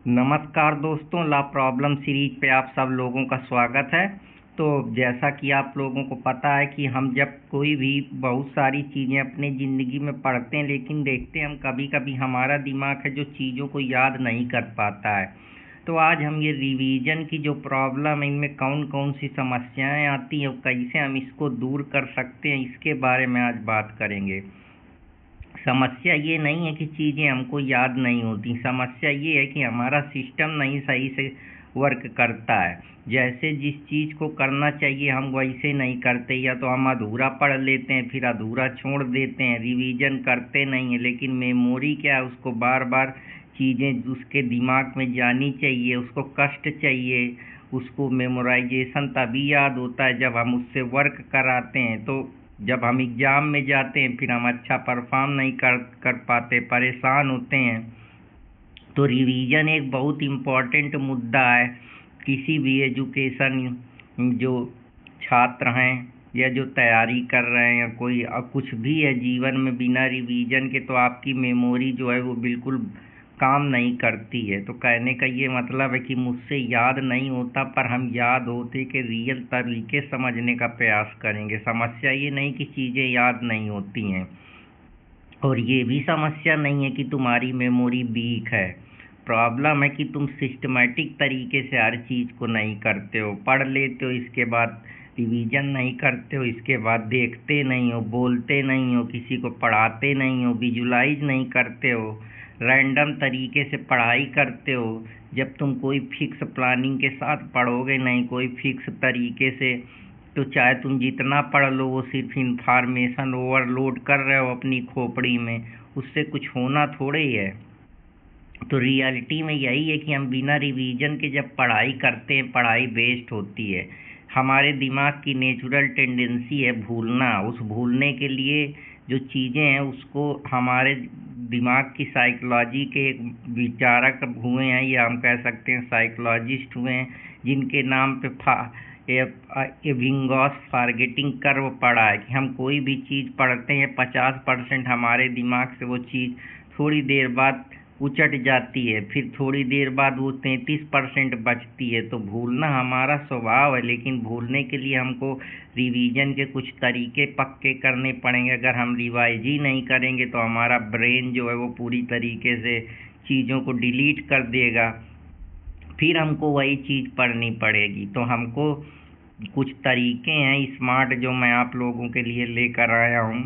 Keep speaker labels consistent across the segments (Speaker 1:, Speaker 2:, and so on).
Speaker 1: नमस्कार दोस्तों, ला problem series पे आप सब लोगों का स्वागत है। तो जैसा कि आप लोगों को पता है कि हम जब कोई भी बहुत सारी चीज़ें अपने ज़िंदगी में पढ़ते हैं, लेकिन देखते हैं हम कभी कभी हमारा दिमाग है जो चीज़ों को याद नहीं कर पाता है। तो आज हम ये रिवीजन की जो प्रॉब्लम है, इनमें कौन कौन सी समस्याएं आती हैं और कैसे हम इसको दूर कर सकते हैं, इसके बारे में आज बात करेंगे। समस्या ये नहीं है कि चीज़ें हमको याद नहीं होती, समस्या ये है कि हमारा सिस्टम नहीं सही से वर्क करता है। जैसे जिस चीज़ को करना चाहिए हम वैसे नहीं करते, या तो हम अधूरा पढ़ लेते हैं, फिर अधूरा छोड़ देते हैं, रिवीजन करते नहीं हैं। लेकिन मेमोरी क्या है, उसको बार बार चीज़ें उसके दिमाग में जानी चाहिए, उसको कष्ट चाहिए। उसको मेमोराइजेशन तभी याद होता है जब हम उससे वर्क कराते हैं। तो जब हम एग्ज़ाम में जाते हैं फिर हम अच्छा परफॉर्म नहीं कर कर पाते, परेशान होते हैं। तो रिवीजन एक बहुत इम्पोर्टेंट मुद्दा है। किसी भी एजुकेशन जो छात्र हैं या जो तैयारी कर रहे हैं, या कोई कुछ भी है जीवन में, बिना रिवीजन के तो आपकी मेमोरी जो है वो बिल्कुल काम नहीं करती है। तो कहने का ये मतलब है कि मुझसे याद नहीं होता, पर हम याद होते के रियल तरीके समझने का प्रयास करेंगे। समस्या ये नहीं कि चीज़ें याद नहीं होती हैं, और ये भी समस्या नहीं है कि तुम्हारी मेमोरी वीक है। प्रॉब्लम है कि तुम सिस्टमेटिक तरीके से हर चीज़ को नहीं करते हो। पढ़ लेते हो, इसके बाद रिवीजन नहीं करते हो, इसके बाद देखते नहीं हो, बोलते नहीं हो, किसी को पढ़ाते नहीं हो, विजुलाइज नहीं करते हो, रैंडम तरीके से पढ़ाई करते हो। जब तुम कोई फिक्स प्लानिंग के साथ पढ़ोगे नहीं, कोई फिक्स तरीके से, तो चाहे तुम जितना पढ़ लो वो सिर्फ इंफॉर्मेशन ओवरलोड कर रहे हो अपनी खोपड़ी में, उससे कुछ होना थोड़े ही है। तो रियलिटी में यही है कि हम बिना रिवीजन के जब पढ़ाई करते हैं, पढ़ाई वेस्ट होती है। हमारे दिमाग की नेचुरल टेंडेंसी है भूलना। उस भूलने के लिए जो चीज़ें हैं उसको हमारे दिमाग की साइकोलॉजी के एक विचारक हुए हैं, या हम कह सकते हैं साइकोलॉजिस्ट हुए हैं, जिनके नाम पे एबिंगॉस फॉरगेटिंग कर्व पड़ा है कि हम कोई भी चीज़ पढ़ते हैं 50% हमारे दिमाग से वो चीज़ थोड़ी देर बाद उचट जाती है, फिर थोड़ी देर बाद वो 33% बचती है। तो भूलना हमारा स्वभाव है, लेकिन भूलने के लिए हमको रिवीजन के कुछ तरीके पक्के करने पड़ेंगे। अगर हम रिवाइज ही नहीं करेंगे तो हमारा ब्रेन जो है वो पूरी तरीके से चीज़ों को डिलीट कर देगा, फिर हमको वही चीज़ पढ़नी पड़ेगी। तो हमको कुछ तरीके हैं स्मार्ट जो मैं आप लोगों के लिए लेकर आया हूँ।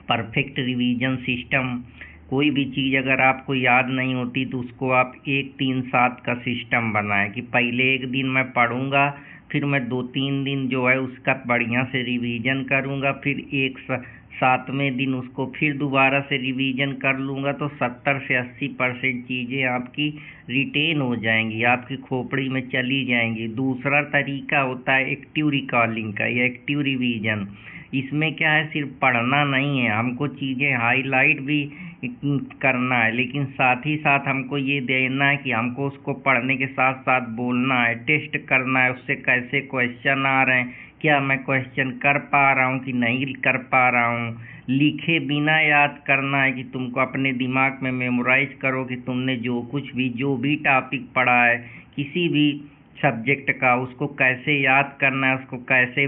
Speaker 1: Perfect revision system. कोई भी चीज़ अगर आपको याद नहीं होती तो उसको आप 1-3-7 का सिस्टम बनाएं कि पहले एक दिन मैं पढ़ूंगा, फिर मैं 2-3 दिन जो है उसका बढ़िया से रिवीजन करूंगा, फिर 7वें दिन उसको फिर दोबारा से रिवीजन कर लूँगा। तो 70 से 80% चीज़ें आपकी रिटेन हो जाएंगी, आपकी खोपड़ी में चली जाएंगी। दूसरा तरीका होता है एक्टिव रिकॉलिंग का या एक्टिव रिवीजन। इसमें क्या है, सिर्फ पढ़ना नहीं है, हमको चीज़ें हाईलाइट भी करना है, लेकिन साथ ही साथ हमको ये देना है कि हमको उसको पढ़ने के साथ साथ बोलना है, टेस्ट करना है उससे कैसे क्वेश्चन आ रहे हैं, क्या मैं क्वेश्चन कर पा रहा हूँ कि नहीं कर पा रहा हूँ। लिखे बिना याद करना है कि तुमको अपने दिमाग में मेमोराइज करो कि तुमने जो भी टॉपिक पढ़ा है किसी भी सब्जेक्ट का, उसको कैसे याद करना है, उसको कैसे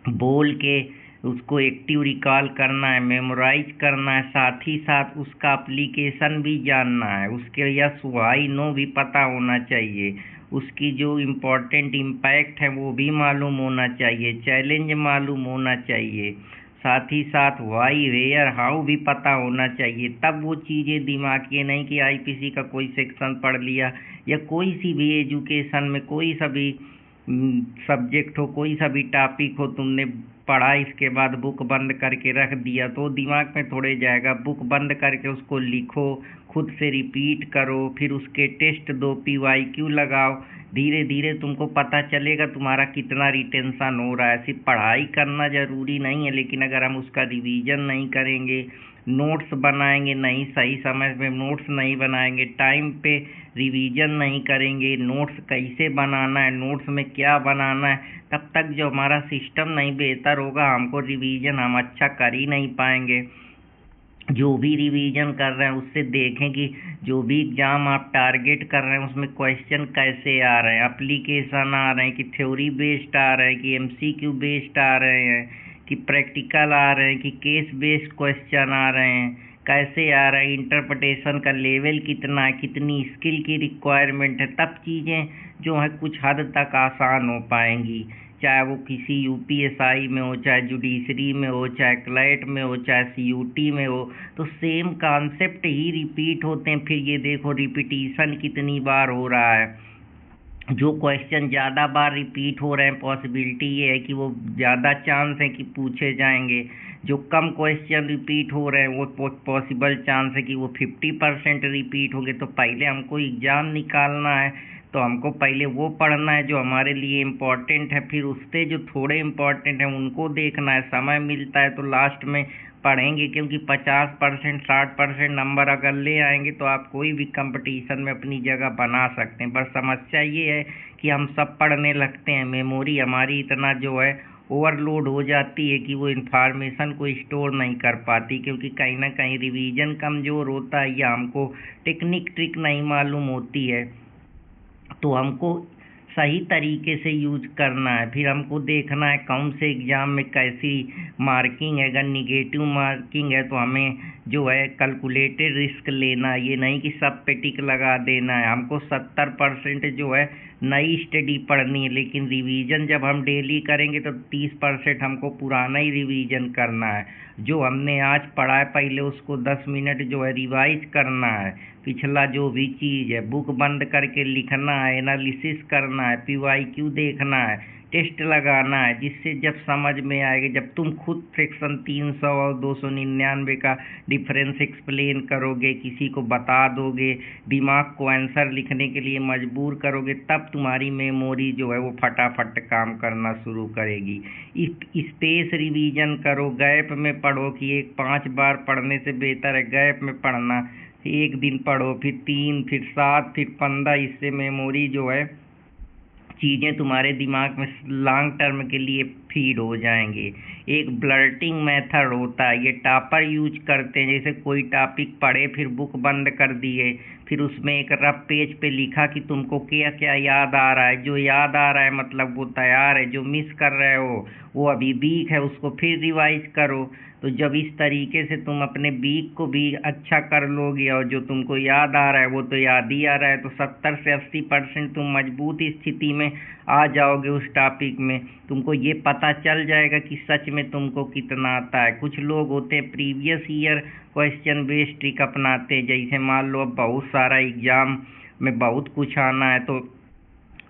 Speaker 1: बोल के उसको एक्टिव रिकॉल करना है, मेमोराइज करना है। साथ ही साथ उसका एप्लीकेशन भी जानना है, उसके यस वाई नो भी पता होना चाहिए, उसकी जो इम्पोर्टेंट इम्पैक्ट है वो भी मालूम होना चाहिए, चैलेंज मालूम होना चाहिए। साथ ही साथ वाई वेयर हाउ भी पता होना चाहिए। तब वो चीज़ें दिमाग, ये नहीं कि आईपीसी का कोई सेक्शन पढ़ लिया या कोई सी भी एजुकेशन में कोई सा भी सब्जेक्ट हो, कोई सा भी टॉपिक हो, तुमने पढ़ा इसके बाद बुक बंद करके रख दिया तो दिमाग में थोड़े जाएगा। बुक बंद करके उसको लिखो, खुद से रिपीट करो, फिर उसके टेस्ट दो, PYQ लगाओ। धीरे धीरे तुमको पता चलेगा तुम्हारा कितना रिटेंशन हो रहा है। सिर्फ पढ़ाई करना ज़रूरी नहीं है, लेकिन अगर हम उसका रिवीजन नहीं करेंगे, नोट्स बनाएंगे नहीं, सही समय में नोट्स नहीं बनाएंगे, टाइम पे रिवीजन नहीं करेंगे, नोट्स कैसे बनाना है, नोट्स में क्या बनाना है, तब तक जो हमारा सिस्टम नहीं बेहतर होगा, हमको रिवीजन हम अच्छा कर ही नहीं पाएंगे। जो भी रिवीजन कर रहे हैं उससे देखें कि जो भी एग्ज़ाम आप टारगेट कर रहे हैं उसमें क्वेश्चन कैसे आ रहे हैं, एप्लीकेशन आ रहे हैं कि थ्योरी बेस्ड आ रहे हैं कि एमसीक्यू बेस्ड आ रहे हैं कि प्रैक्टिकल आ रहे हैं कि केस बेस्ड क्वेश्चन आ रहे हैं, कैसे आ रहा है, इंटरप्रिटेशन का लेवल कितना है, कितनी स्किल की रिक्वायरमेंट है। तब चीज़ें जो है कुछ हद तक आसान हो पाएंगी, चाहे वो किसी यूपीएसआई में हो, चाहे जुडिशरी में हो, चाहे क्लैट में हो, चाहे सीयूटी में हो। तो सेम कॉन्सेप्ट ही रिपीट होते हैं। फिर ये देखो रिपीटिशन कितनी बार हो रहा है। जो क्वेश्चन ज़्यादा बार रिपीट हो रहे हैं पॉसिबिलिटी ये है कि वो ज़्यादा चांस है कि पूछे जाएंगे। जो कम क्वेश्चन रिपीट हो रहे हैं वो पॉसिबल चांस है कि वो 50% रिपीट होंगे। तो पहले हमको एग्ज़ाम निकालना है, तो हमको पहले वो पढ़ना है जो हमारे लिए इम्पोर्टेंट है, फिर उससे जो थोड़े इम्पोर्टेंट हैं उनको देखना है। समय मिलता है तो लास्ट में पढ़ेंगे, क्योंकि 50% 60% नंबर अगर ले आएंगे तो आप कोई भी कंपटीशन में अपनी जगह बना सकते हैं। पर समस्या ये है कि हम सब पढ़ने लगते हैं, मेमोरी हमारी इतना जो है ओवरलोड हो जाती है कि वो इन्फॉर्मेशन को स्टोर नहीं कर पाती, क्योंकि कहीं ना कहीं रिवीजन कमज़ोर होता है या हमको टेक्निक ट्रिक नहीं मालूम होती है। तो हमको सही तरीके से यूज करना है। फिर हमको देखना है कौन से एग्ज़ाम में कैसी मार्किंग है। अगर निगेटिव मार्किंग है तो हमें जो है कैलकुलेटेड रिस्क लेना है, ये नहीं कि सब पे टिक लगा देना है। हमको 70% जो है नई स्टडी पढ़नी है, लेकिन रिवीजन जब हम डेली करेंगे तो 30% हमको पुराना ही रिवीजन करना है। जो हमने आज पढ़ा है पहले उसको 10 मिनट जो है रिवाइज करना है। पिछला जो भी चीज़ है बुक बंद करके लिखना है, एनालिसिस करना है, पीवाईक्यू देखना है, टेस्ट लगाना है, जिससे जब समझ में आएगा, जब तुम खुद सेक्शन 300 और 299 का डिफरेंस एक्सप्लेन करोगे, किसी को बता दोगे, दिमाग को आंसर लिखने के लिए मजबूर करोगे, तब तुम्हारी मेमोरी जो है वो फटाफट काम करना शुरू करेगी। स्पेस रिवीजन करो, गैप में पढ़ो कि एक 5 बार पढ़ने से बेहतर है गैप में पढ़ना। एक दिन पढ़ो, फिर 3, फिर 7, फिर 15। इससे मेमोरी जो है चीज़ें तुम्हारे दिमाग में लॉन्ग टर्म के लिए फीड हो जाएंगे। एक ब्लर्टिंग मेथड होता है, ये टॉपर यूज करते हैं। जैसे कोई टॉपिक पढ़े फिर बुक बंद कर दिए, फिर उसमें एक रफ पेज पे लिखा कि तुमको क्या क्या याद आ रहा है। जो याद आ रहा है मतलब वो तैयार है, जो मिस कर रहे हो वो अभी वीक है उसको फिर रिवाइज करो। तो जब इस तरीके से तुम अपने वीक को भी अच्छा कर लोगे और जो तुमको याद आ रहा है वो तो याद ही आ रहा है, तो 70 से 80% तुम मजबूत स्थिति में आ जाओगे उस टॉपिक में। तुमको ये पता चल जाएगा कि सच में तुमको कितना आता है। कुछ लोग होते हैं previous year question based trick अपनाते हैं। जैसे मान लो अब बहुत सारा एग्जाम में बहुत कुछ आना है तो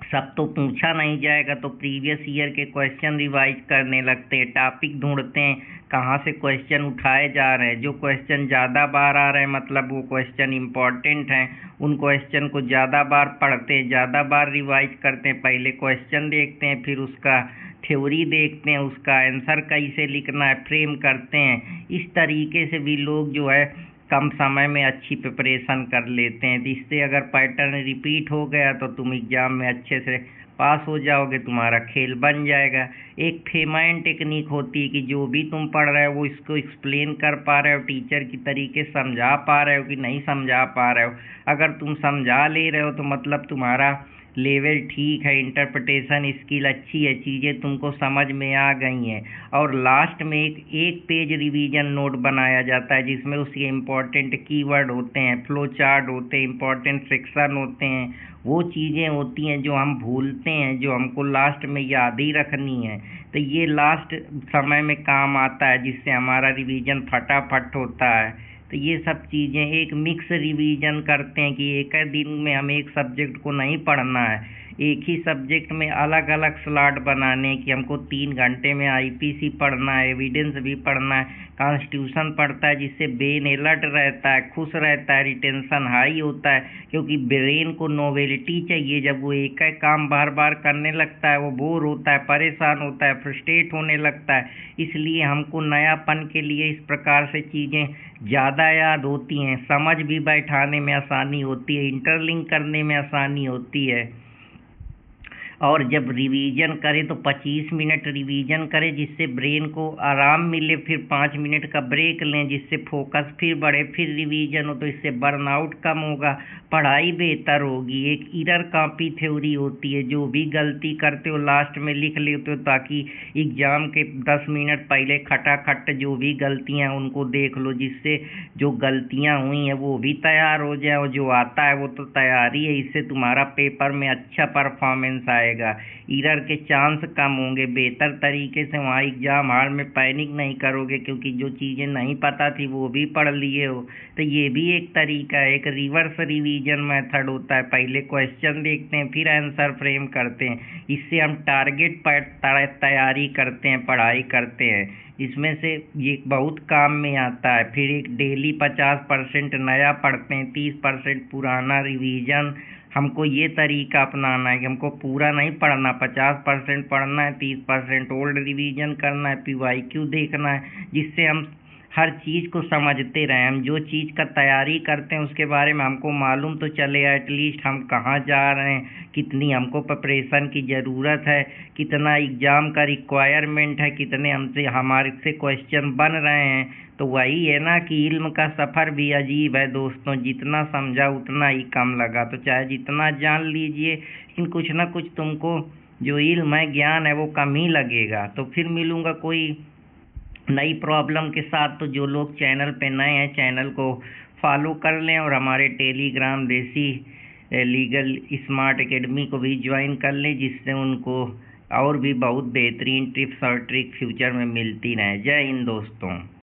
Speaker 1: सब तो पूछा नहीं जाएगा, तो प्रीवियस ईयर के क्वेश्चन रिवाइज करने लगते हैं, टॉपिक ढूंढते हैं कहाँ से क्वेश्चन उठाए जा रहे हैं। जो क्वेश्चन ज़्यादा बार आ रहे हैं मतलब वो क्वेश्चन इंपॉर्टेंट हैं, उन क्वेश्चन को ज़्यादा बार पढ़ते हैं, ज़्यादा बार रिवाइज करते हैं। पहले क्वेश्चन देखते हैं, फिर उसका थ्योरी देखते हैं, उसका आंसर कैसे लिखना है फ्रेम करते हैं। इस तरीके से भी लोग जो है कम समय में अच्छी प्रिपरेशन कर लेते हैं। तो इससे अगर पैटर्न रिपीट हो गया तो तुम एग्ज़ाम में अच्छे से पास हो जाओगे, तुम्हारा खेल बन जाएगा। एक फेमाइन टेक्निक होती है कि जो भी तुम पढ़ रहे हो वो इसको एक्सप्लेन कर पा रहे हो, टीचर की तरीके समझा पा रहे हो कि नहीं समझा पा रहे हो। अगर तुम समझा ले रहे हो तो मतलब तुम्हारा लेवल ठीक है, इंटरप्रिटेशन स्किल अच्छी है, चीज़ें तुमको समझ में आ गई हैं। और लास्ट में एक पेज रिवीजन नोट बनाया जाता है जिसमें उसके इम्पोर्टेंट कीवर्ड होते हैं, फ्लो चार्ट होते हैं, इम्पोर्टेंट सेक्शन होते हैं। वो चीज़ें होती हैं जो हम भूलते हैं, जो हमको लास्ट में याद ही रखनी है। तो ये लास्ट समय में काम आता है, जिससे हमारा रिवीजन फटाफट होता है। तो ये सब चीज़ें एक मिक्स रिवीजन करते हैं कि एक ही दिन में हमें एक सब्जेक्ट को नहीं पढ़ना है, एक ही सब्जेक्ट में अलग अलग स्लॉट बनाने कि हमको 3 घंटे में आईपीसी पढ़ना है, एविडेंस भी पढ़ना है, कॉन्स्टिट्यूशन पढ़ता है, जिससे ब्रेन अलर्ट रहता है, खुश रहता है, रिटेंशन हाई होता है। क्योंकि ब्रेन को नोवेलिटी चाहिए। जब वो एक ही काम बार बार करने लगता है वो बोर होता है, परेशान होता है, फ्रस्ट्रेट होने लगता है। इसलिए हमको नयापन के लिए इस प्रकार से चीज़ें ज़्यादा याद होती हैं, समझ भी बैठाने में आसानी होती है, इंटरलिंक करने में आसानी होती है। और जब रिवीजन करें तो 25 मिनट रिवीजन करें जिससे ब्रेन को आराम मिले, फिर 5 मिनट का ब्रेक लें जिससे फोकस फिर बढ़े, फिर रिवीजन हो, तो इससे बर्नआउट कम होगा, पढ़ाई बेहतर होगी। एक इरर कॉपी थ्योरी होती है, जो भी गलती करते हो लास्ट में लिख लेते हो ताकि एग्ज़ाम के 10 मिनट पहले खटाखट जो भी गलतियाँ उनको देख लो, जिससे जो गलतियाँ हुई हैं वो भी तैयार हो जाए, और जो आता है वो तो तैयारी है। इससे तुम्हारा पेपर में अच्छा परफॉर्मेंस आएगा, एरर के चांस कम होंगे, बेहतर तरीके से वहाँ एग्ज़ाम हॉल में पैनिक नहीं करोगे क्योंकि जो चीज़ें नहीं पता थी वो भी पढ़ लिए हो। तो ये भी एक तरीका है, एक रिवर्स रिवीजन मेथड होता है। पहले क्वेश्चन देखते हैं फिर आंसर फ्रेम करते हैं, इससे हम टारगेट पर तैयारी करते हैं, पढ़ाई करते हैं। इसमें से ये बहुत काम में आता है। फिर एक डेली 50% नया पढ़ते हैं, 30% पुराना रिवीजन। हमको ये तरीका अपनाना है कि हमको पूरा नहीं पढ़ना, 50% पढ़ना है, 30% ओल्ड रिवीजन करना है, PYQ देखना है, जिससे हम हर चीज़ को समझते रहें। हम जो चीज़ का तैयारी करते हैं उसके बारे में हमको मालूम तो चले, एटलीस्ट हम कहाँ जा रहे हैं, कितनी हमको प्रिपरेशन की ज़रूरत है, कितना एग्ज़ाम का रिक्वायरमेंट है, कितने हमसे हमारे से क्वेश्चन बन रहे हैं। तो वही है ना कि इल्म का सफ़र भी अजीब है दोस्तों, जितना समझा उतना ही कम लगा। तो चाहे जितना जान लीजिए, लेकिन कुछ ना कुछ तुमको जो इल्म है, ज्ञान है, वो कम ही लगेगा। तो फिर मिलूँगा कोई नई प्रॉब्लम के साथ। तो जो लोग चैनल पे नए हैं चैनल को फॉलो कर लें, और हमारे टेलीग्राम देसी लीगल स्मार्ट एकेडमी को भी ज्वाइन कर लें, जिससे उनको और भी बहुत बेहतरीन टिप्स और ट्रिक फ्यूचर में मिलती रहें। जय हिंद दोस्तों।